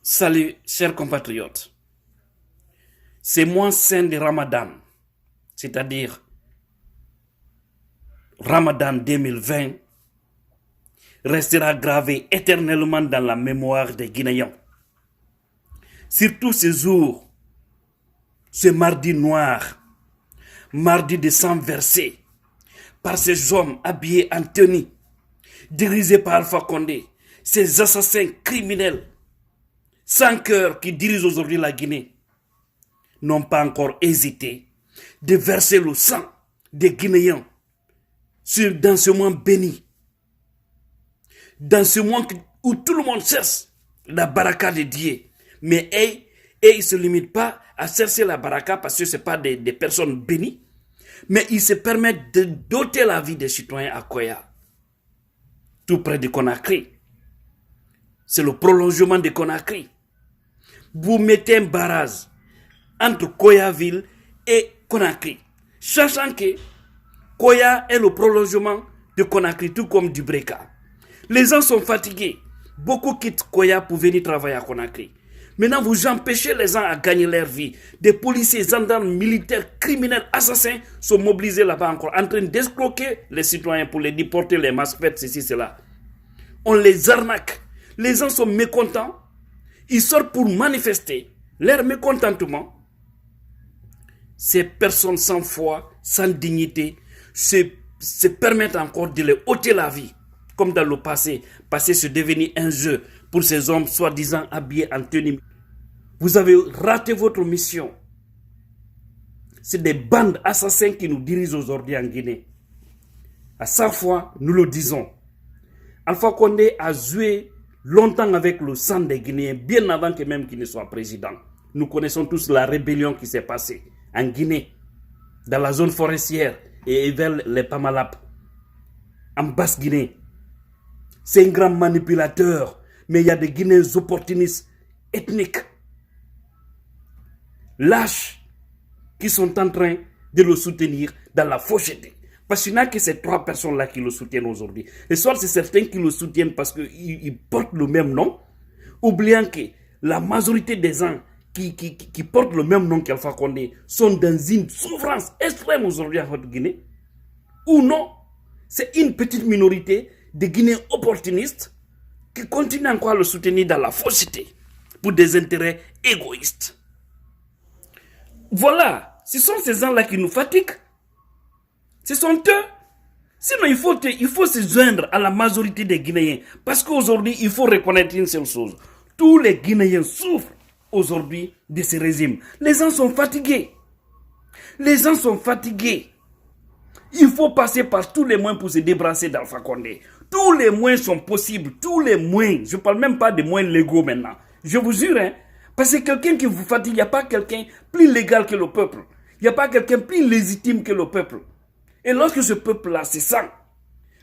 Salut, chers compatriotes. Ce mois saint de Ramadan, c'est-à-dire Ramadan 2020, restera gravé éternellement dans la mémoire des Guinéens. Surtout ce jour, ce mardi noir, mardi de sang versé, par ces hommes habillés en tenue, dirigés par Alpha Condé, ces assassins criminels, sans cœur qui dirigent aujourd'hui la Guinée, n'ont pas encore hésité de verser le sang des Guinéens dans ce mois béni, dans ce mois où tout le monde cherche la baraka de Dieu. Mais ils ne se limitent pas à chercher la baraka parce que ce n'est pas des personnes bénies, mais ils se permettent de doter la vie des citoyens à Koya, tout près de Conakry. C'est le prolongement de Conakry. Vous mettez un barrage entre Koya-Ville et Conakry, sachant que Koya est le prolongement de Conakry, tout comme du Breka. Les gens sont fatigués. Beaucoup quittent Koya pour venir travailler à Conakry. Maintenant, vous empêchez les gens à gagner leur vie. Des policiers, gendarmes, militaires, criminels, assassins sont mobilisés là-bas encore, en train d'escroquer les citoyens pour les déporter, les masses faites, ceci, cela. On les arnaque. Les gens sont mécontents. Ils sortent pour manifester leur mécontentement. Ces personnes sans foi, sans dignité, se permettent encore de les ôter la vie. Comme dans le passé c'est devenu un jeu pour ces hommes soi-disant habillés en tenue. Vous avez raté votre mission. C'est des bandes assassins qui nous dirigent aujourd'hui en Guinée. À chaque fois, nous le disons. Alpha Condé a joué longtemps avec le sang des Guinéens, bien avant que même qu'il ne soit président. Nous connaissons tous la rébellion qui s'est passée en Guinée, dans la zone forestière et vers les Pamalap, en Basse-Guinée. C'est un grand manipulateur, mais il y a des Guinéens opportunistes, ethniques, lâches, qui sont en train de le soutenir dans la faucheté. Parce qu'il n'y a que ces trois personnes-là qui le soutiennent aujourd'hui. Et soit c'est certains qui le soutiennent parce qu'ils portent le même nom, oubliant que la majorité des gens qui portent le même nom qu'Alpha Condé sont dans une souffrance extrême aujourd'hui en Guinée. Ou non, c'est une petite minorité de Guinéens opportunistes qui continuent encore à le soutenir dans la fausseté pour des intérêts égoïstes. Voilà, ce sont ces gens-là qui nous fatiguent. Ce sont eux. Sinon, il faut se joindre à la majorité des Guinéens. Parce qu'aujourd'hui, il faut reconnaître une seule chose. Tous les Guinéens souffrent aujourd'hui de ce régime. Les gens sont fatigués. Les gens sont fatigués. Il faut passer par tous les moyens pour se débarrasser d'Alpha Condé. Tous les moyens sont possibles. Tous les moyens. Je ne parle même pas des moyens légaux maintenant. Je vous jure, hein. Parce que quelqu'un qui vous fatigue, il n'y a pas quelqu'un plus légal que le peuple. Il n'y a pas quelqu'un plus légitime que le peuple. Et lorsque ce peuple-là se sent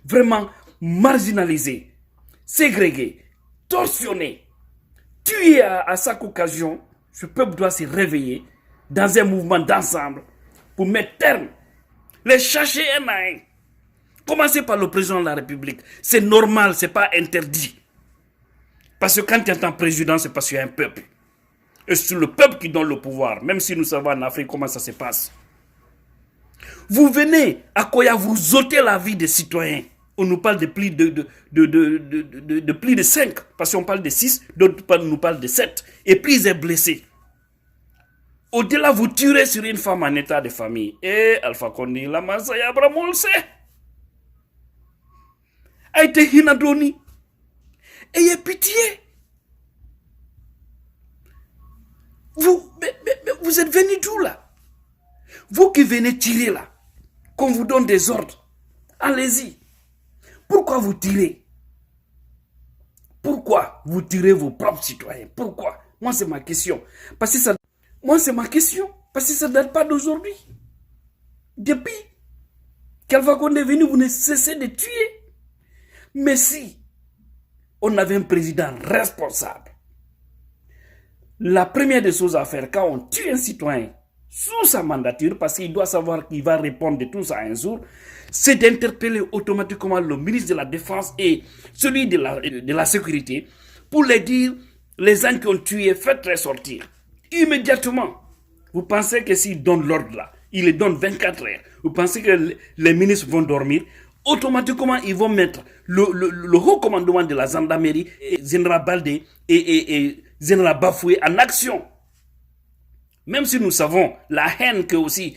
vraiment marginalisé, ségrégué, torsionné, tué à chaque occasion, ce peuple doit se réveiller dans un mouvement d'ensemble pour mettre terme, les chercher un à un. Commencez par le président de la République. C'est normal, ce n'est pas interdit. Parce que quand tu entends président, c'est parce qu'il y a un peuple. Et c'est le peuple qui donne le pouvoir, même si nous savons en Afrique comment ça se passe. Vous venez à Koya, vous ôtez la vie des citoyens. On nous parle de plus de 5, parce qu'on parle de 6, d'autres nous parlent de 7, et plus est blessé. Au-delà, vous tirez sur une femme en état de famille. Et Alpha Condé, la Masaya Bramolse, a été hinadoni. Ayez pitié. Vous êtes venus d'où là? Vous qui venez tirer là, qu'on vous donne des ordres, allez-y. Pourquoi vous tirez? Pourquoi vous tirez vos propres citoyens? Pourquoi? Moi, c'est ma question. Parce que ça ne date pas d'aujourd'hui. Depuis qu'Alpha Condé est venu, vous ne cessez de tuer. Mais si on avait un président responsable, la première des choses à faire quand on tue un citoyen sous sa mandature, parce qu'il doit savoir qu'il va répondre de tout ça un jour, c'est d'interpeller automatiquement le ministre de la Défense et celui de la Sécurité pour les dire Les gens qui ont tué, faites-les sortir. Immédiatement. Vous pensez que s'ils donnent l'ordre là, ils les donnent 24 heures, vous pensez que les ministres vont dormir? Automatiquement, ils vont mettre le haut commandement de la gendarmerie, Général Baldé et Général Bafoué en action. Même si nous savons la haine que aussi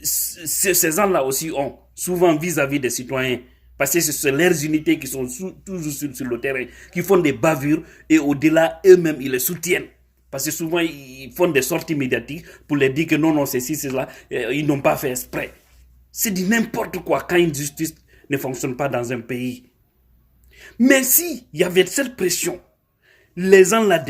ces gens-là aussi ont, souvent vis-à-vis des citoyens, parce que c'est leurs unités qui sont toujours sur le terrain, qui font des bavures et au-delà, eux-mêmes, ils les soutiennent. Parce que souvent, ils font des sorties médiatiques pour leur dire que non, c'est ci, c'est cela, ils n'ont pas fait exprès. C'est du n'importe quoi quand une justice ne fonctionne pas dans un pays. Mais si il y avait cette pression, les gens là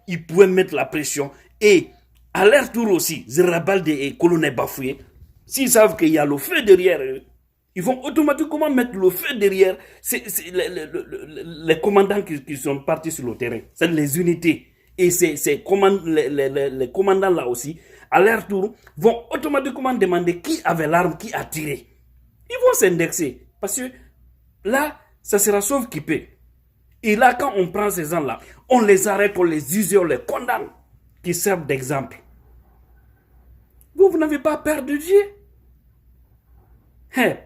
ils pouvaient mettre la pression et à leur tour aussi, Zerabal et Colonel Bafoué, s'ils savent qu'il y a le feu derrière eux, ils vont automatiquement mettre le feu derrière les commandants qui sont partis sur le terrain. C'est les unités. Et les commandants là aussi, à leur tour, vont automatiquement demander qui avait l'arme, qui a tiré. Ils vont s'indexer. Parce que là, ça sera sauve qui peut. Et là, quand on prend ces gens-là, on les arrête, on les use, on les condamne, qui servent d'exemple. Vous n'avez pas peur de Dieu?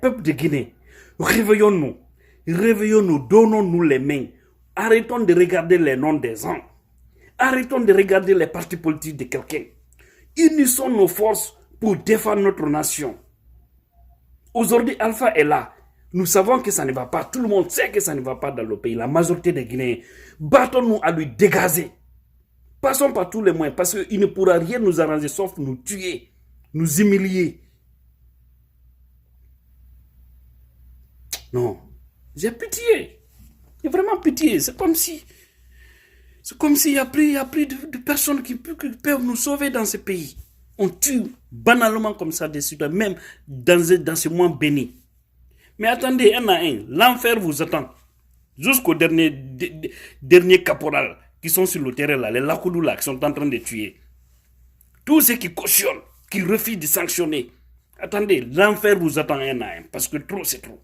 Peuple de Guinée, réveillons-nous. Réveillons-nous, donnons-nous les mains. Arrêtons de regarder les noms des gens. Arrêtons de regarder les partis politiques de quelqu'un. Unissons nos forces pour défendre notre nation. Aujourd'hui, Alpha est là. Nous savons que ça ne va pas. Tout le monde sait que ça ne va pas dans le pays. La majorité des Guinéens. Battons-nous à lui dégazer. Passons par tous les moyens parce qu'il ne pourra rien nous arranger sauf nous tuer, nous humilier. Non, j'ai pitié. J'ai vraiment pitié. C'est comme si il y a plus de personnes qui peuvent nous sauver dans ce pays. On tue banalement comme ça des citoyens, même dans ce mois béni. Mais attendez, un à un, l'enfer vous attend. Jusqu'au dernier caporal qui sont sur le terrain là, les Lakoudou là, qui sont en train de tuer. Tous ceux qui cautionnent, qui refusent de sanctionner. Attendez, l'enfer vous attend un à un, parce que trop c'est trop.